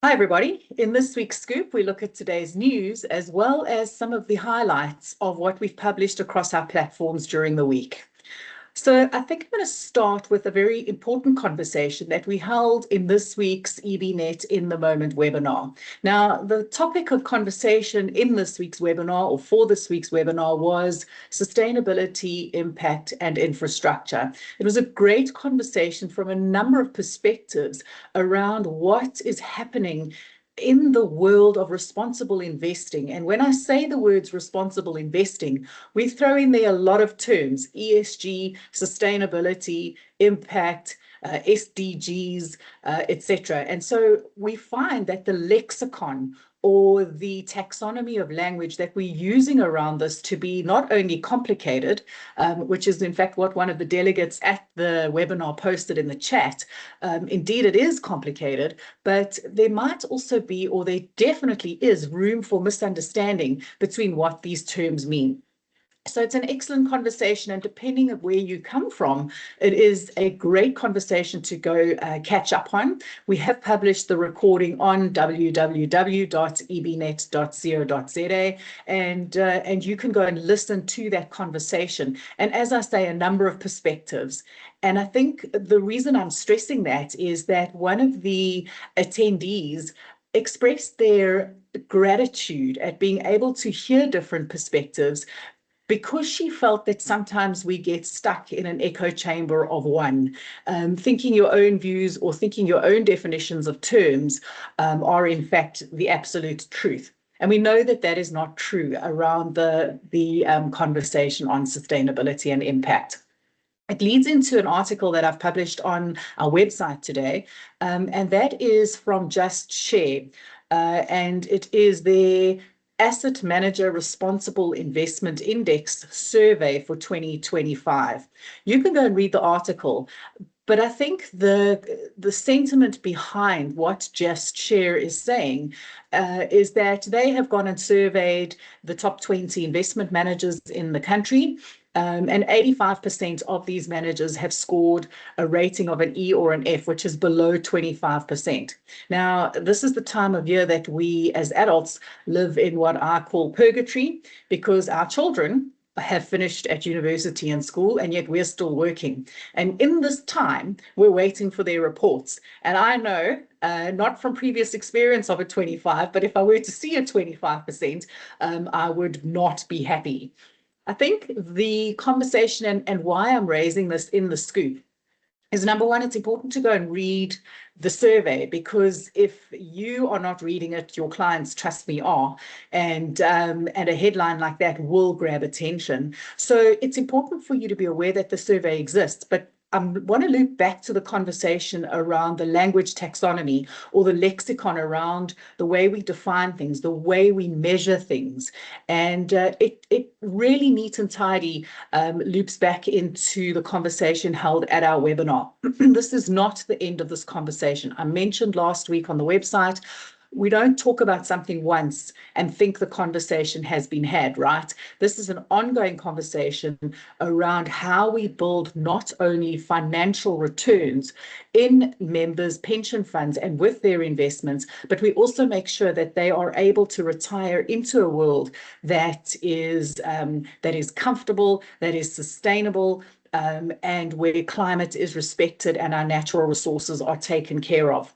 Hi, everybody. In this week's Scoop, we look at today's news as well as some of the highlights of what we've published across our platforms during the week. So I think I'm going to start with a very important conversation that we held in this week's EBNet in the Moment webinar. Now, the topic of conversation in this week's webinar, or for this week's webinar, was sustainability, impact, and infrastructure. It was a great conversation from a number of perspectives around what is happening in the world of responsible investing. And when I say the words responsible investing, we throw in there a lot of terms: ESG, sustainability, impact, SDGs, etc. And so we find that the lexicon or the taxonomy of language that we're using around this to be not only complicated, which is in fact what one of the delegates at the webinar posted in the chat. Indeed, it is complicated, but there might also be, or there definitely is, room for misunderstanding between what these terms mean. So it's an excellent conversation, and depending on where you come from, it is a great conversation to go catch up on. We have published the recording on www.ebnet.co.za, and you can go and listen to that conversation. And as I say, a number of perspectives. And I think the reason I'm stressing that is that one of the attendees expressed their gratitude at being able to hear different perspectives, because she felt that sometimes we get stuck in an echo chamber of one, thinking your own views or thinking your own definitions of terms are in fact the absolute truth. And we know that that is not true around the conversation on sustainability and impact. It leads into an article that I've published on our website today, and that is from Just Share, and it is their Asset Manager Responsible Investment Index survey for 2025. You can go and read the article, but I think the sentiment behind what Just Share is saying is that they have gone and surveyed the top 20 investment managers in the country. And 85% of these managers have scored a rating of an E or an F, which is below 25%. Now, this is the time of year that we as adults live in what I call purgatory, because our children have finished at university and school, and yet we're still working. And in this time, we're waiting for their reports. And I know, not from previous experience of a 25, but if I were to see a 25%, I would not be happy. I think the conversation and why I'm raising this in the Scoop is, number one, it's important to go and read the survey, because if you are not reading it, your clients, trust me, are, and a headline like that will grab attention. So it's important for you to be aware that the survey exists, but I want to loop back to the conversation around the language taxonomy, or the lexicon around the way we define things, the way we measure things. And it really neat and tidy loops back into the conversation held at our webinar. This is not the end of this conversation. I mentioned last week on the website, we don't talk about something once and think the conversation has been had, right? This is an ongoing conversation around how we build not only financial returns in members' pension funds and with their investments, but we also make sure that they are able to retire into a world that is comfortable, that is sustainable, and where climate is respected and our natural resources are taken care of.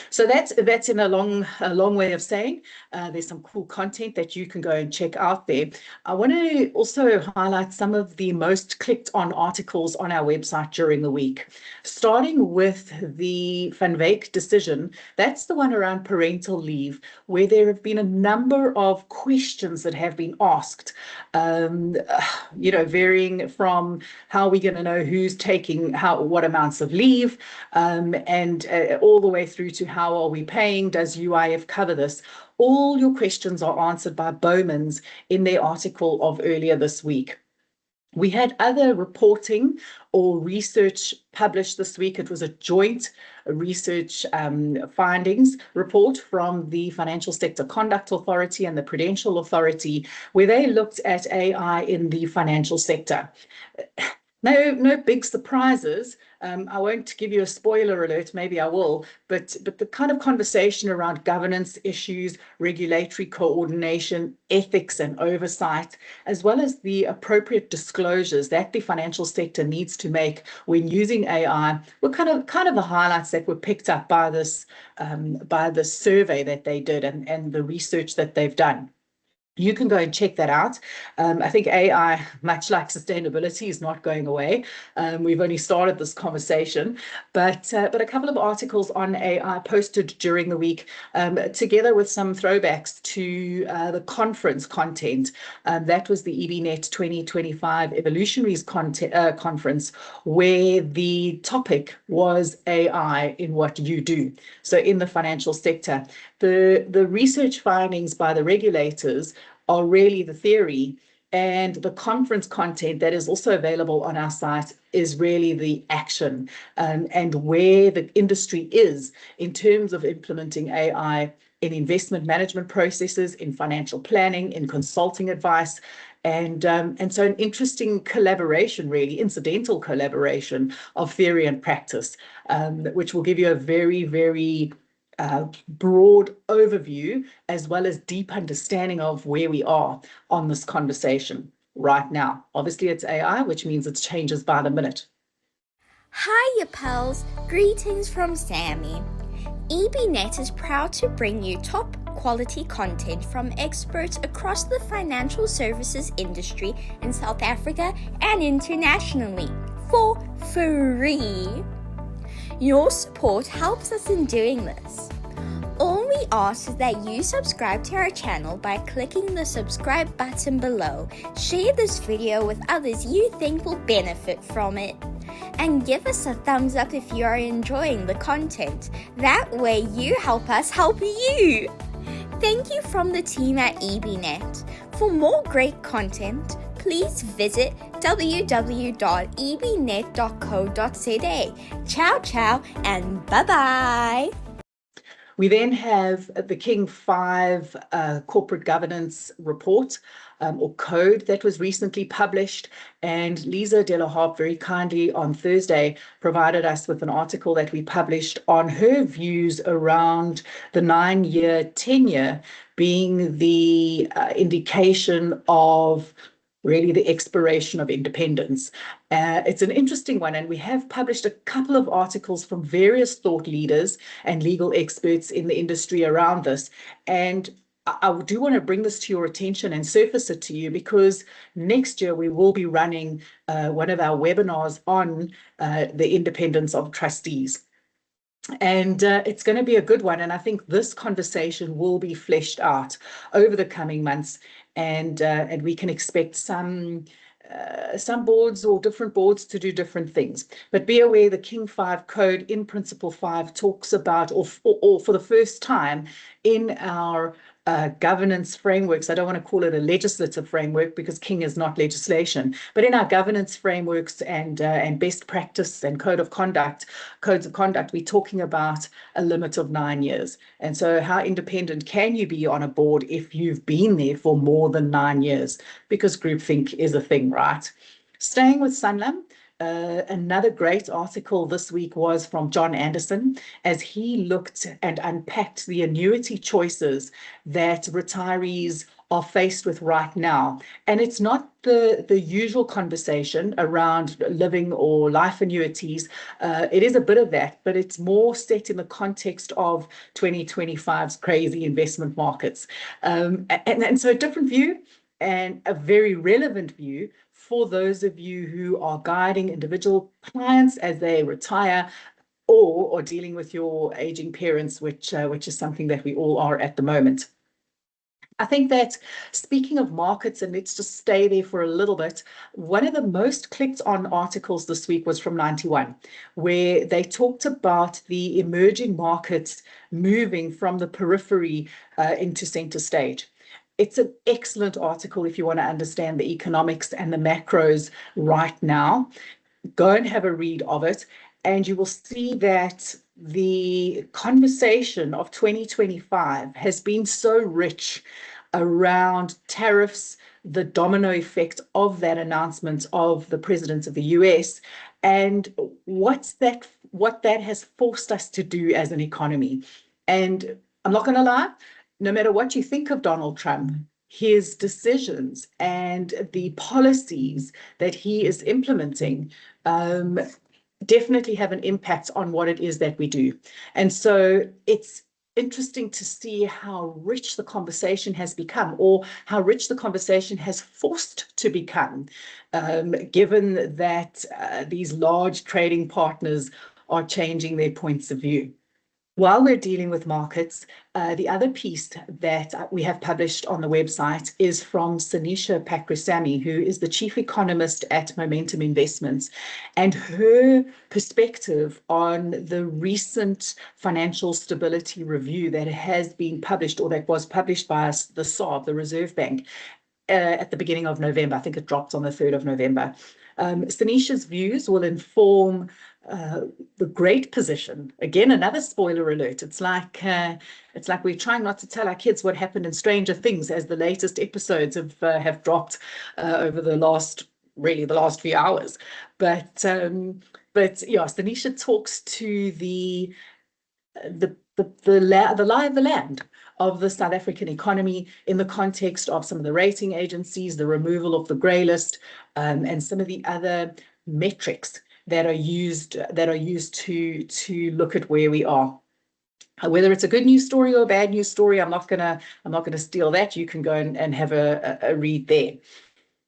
So that's in a long way of saying there's some cool content that you can go and check out there. I want to also highlight some of the most clicked on articles on our website during the week, starting with the Van Wyk decision. That's the one around parental leave, where there have been a number of questions that have been asked, varying from how are we going to know who's taking what amounts of leave, and all the way through to how are we paying, does UIF cover this? All your questions are answered by Bowmans in their article of earlier this week. We had other reporting or research published this week. It was a joint research findings report from the Financial Sector Conduct Authority and the Prudential Authority, where they looked at AI in the financial sector. No big surprises I won't give you a spoiler alert, maybe I will, but the kind of conversation around governance issues, regulatory coordination, ethics and oversight, as well as the appropriate disclosures that the financial sector needs to make when using AI, were kind of the highlights that were picked up by this survey that they did and the research that they've done. You can go and check that out. I think AI, much like sustainability, is not going away. We've only started this conversation, but a couple of articles on AI posted during the week, together with some throwbacks to the conference content. That was the EBNet 2025 Evolutionaries Conference, where the topic was AI in what you do. So in the financial sector, the research findings by the regulators are really the theory, and the conference content that is also available on our site is really the action, and where the industry is in terms of implementing AI in investment management processes, in financial planning, in consulting advice. And so an interesting collaboration, really incidental collaboration of theory and practice, which will give you a very, very broad overview as well as deep understanding of where we are on this conversation right now. Obviously, it's AI, which means it changes by the minute. Hiya, pals. Greetings from Sammy. EBNet is proud to bring you top quality content from experts across the financial services industry in South Africa and internationally for free. Your support helps us in doing this. All we ask is that you subscribe to our channel by clicking the subscribe button below, share this video with others you think will benefit from it, and give us a thumbs up if you are enjoying the content. That way you help us help you. Thank you from the team at EBNet. For more great content, please visit www.ebnet.co.za. Ciao, ciao, and bye-bye. We then have the King 5 corporate governance report, or code, that was recently published. And Lisa De La Harpe very kindly on Thursday provided us with an article that we published on her views around the 9-year tenure being the indication of really the expiration of independence. It's an interesting one, and we have published a couple of articles from various thought leaders and legal experts in the industry around this. And I do want to bring this to your attention and surface it to you, because next year we will be running one of our webinars on the independence of trustees. And it's going to be a good one. And I think this conversation will be fleshed out over the coming months. And we can expect some boards or different boards to do different things. But be aware the King 5 Code in Principle 5 talks about, or for the first time in our governance frameworks. I don't want to call it a legislative framework because King is not legislation, but in our governance frameworks and best practice and codes of conduct, we're talking about a limit of 9 years. And so how independent can you be on a board if you've been there for more than 9 years? Because groupthink is a thing, right? Staying with Sanlam, another great article this week was from John Anderson, as he looked and unpacked the annuity choices that retirees are faced with right now. And it's not the usual conversation around living or life annuities. It is a bit of that, but it's more set in the context of 2025's crazy investment markets. And so a different view, and a very relevant view for those of you who are guiding individual clients as they retire, or dealing with your aging parents, which is something that we all are at the moment. I think that, speaking of markets, and let's just stay there for a little bit, one of the most clicked on articles this week was from 91, where they talked about the emerging markets moving from the periphery into center stage. It's an excellent article if you want to understand the economics and the macros right now. Go and have a read of it, and you will see that the conversation of 2025 has been so rich around tariffs, the domino effect of that announcement of the president of the US, and what that has forced us to do as an economy. And I'm not going to lie, no matter what you think of Donald Trump, his decisions and the policies that he is implementing definitely have an impact on what it is that we do. And so it's interesting to see how rich the conversation has become, or how rich the conversation has forced to become, given that these large trading partners are changing their points of view. While we're dealing with markets, the other piece that we have published on the website is from Sanisha Pakrasamy, who is the chief economist at Momentum Investments, and her perspective on the recent financial stability review that has been published, or that was published by the SARB, the Reserve Bank, at the beginning of November. I think it dropped on the 3rd of November. Sanisha's views will inform the great position. Again, another spoiler alert. It's like we're trying not to tell our kids what happened in Stranger Things, as the latest episodes have dropped over the last few hours. But yeah, Sanisha talks to the lie of the land of the South African economy in the context of some of the rating agencies, the removal of the grey list, and some of the other metrics that are used to look at where we are. Whether it's a good news story or a bad news story, I'm not gonna steal that. You can go and have a read there.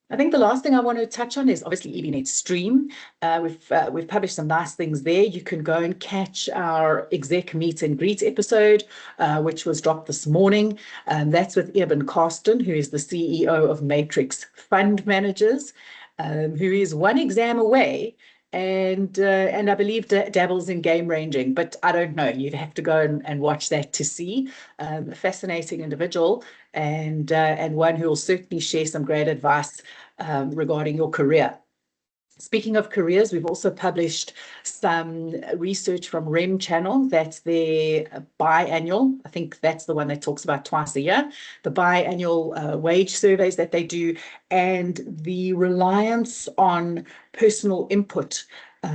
I think the last thing I want to touch on is obviously EBNet Stream. We've published some nice things there. You can go and catch our exec meet and greet episode, which was dropped this morning. That's with Eben Karsten, who is the CEO of Matrix Fund Managers, who is one exam away, and I believe dabbles in game ranging, but I don't know. You'd have to go and watch that to see. A fascinating individual, and one who will certainly share some great advice regarding your career. Speaking of careers, we've also published some research from REM Channel. That's their biannual, I think that's the one that talks about twice a year, the biannual wage surveys that they do, and the reliance on personal input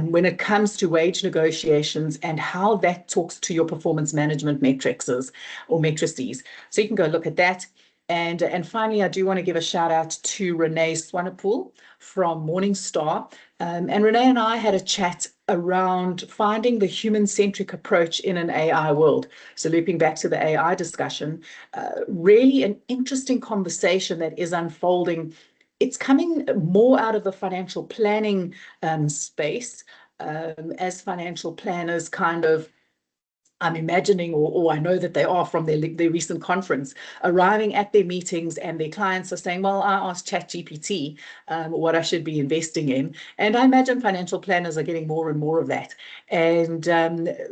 when it comes to wage negotiations, and how that talks to your performance management matrices or matrices. So you can go look at that. And finally, I do want to give a shout out to Renee Swanepoel from Morningstar. And Renee and I had a chat around finding the human-centric approach in an AI world. So looping back to the AI discussion, really an interesting conversation that is unfolding. It's coming more out of the financial planning space, as financial planners kind of, I'm imagining, or I know that they are from their recent conference, arriving at their meetings and their clients are saying, well, I asked ChatGPT what I should be investing in. And I imagine financial planners are getting more and more of that. And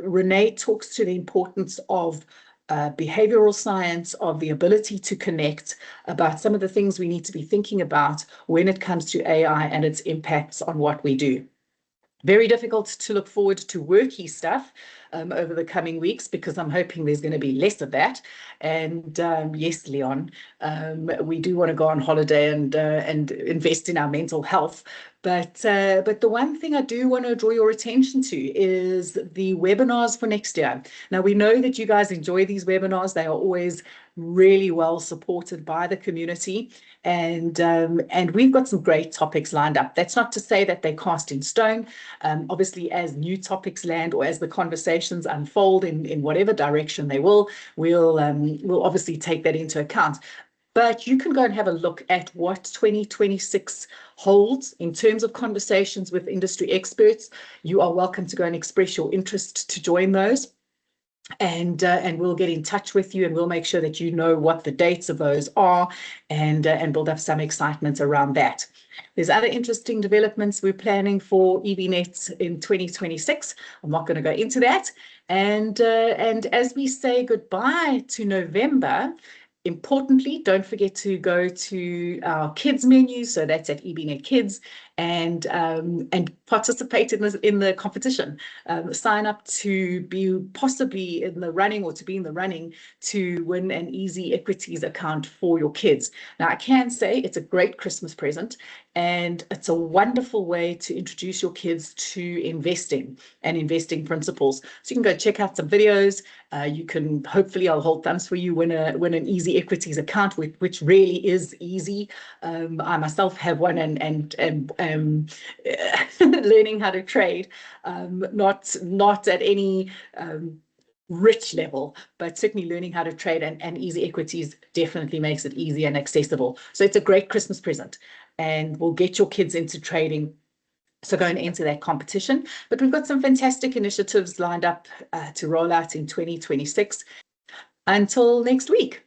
Renee talks to the importance of behavioral science, of the ability to connect, about some of the things we need to be thinking about when it comes to AI and its impacts on what we do. Very difficult to look forward to worky stuff over the coming weeks, because I'm hoping there's going to be less of that. And yes, Leon, we do want to go on holiday and invest in our mental health. But the one thing I do want to draw your attention to is the webinars for next year. Now, we know that you guys enjoy these webinars. They are always really well supported by the community, and we've got some great topics lined up. That's not to say that they're cast in stone. Obviously, as new topics land, or as the conversations unfold in whatever direction they will, we'll obviously take that into account. But you can go and have a look at what 2026 holds in terms of conversations with industry experts. You are welcome to go and express your interest to join those. And we'll get in touch with you, and we'll make sure that you know what the dates of those are, and build up some excitement around that. There's other interesting developments we're planning for EBNet in 2026. I'm not going to go into that. And as we say goodbye to November, importantly, don't forget to go to our kids menu. So that's at EBNet Kids, and participate in the competition. Sign up to be possibly in the running or to be in the running to win an Easy Equities account for your kids. Now, I can say it's a great Christmas present, and it's a wonderful way to introduce your kids to investing and investing principles. So you can go check out some videos. You can, hopefully, I'll hold thumbs for you, win an Easy Equities account, which really is easy. I myself have one, and learning how to trade, not at any rich level, but certainly learning how to trade, and Easy Equities definitely makes it easy and accessible. So it's a great Christmas present, and will get your kids into trading. So go and enter that competition. But we've got some fantastic initiatives lined up to roll out in 2026. Until next week.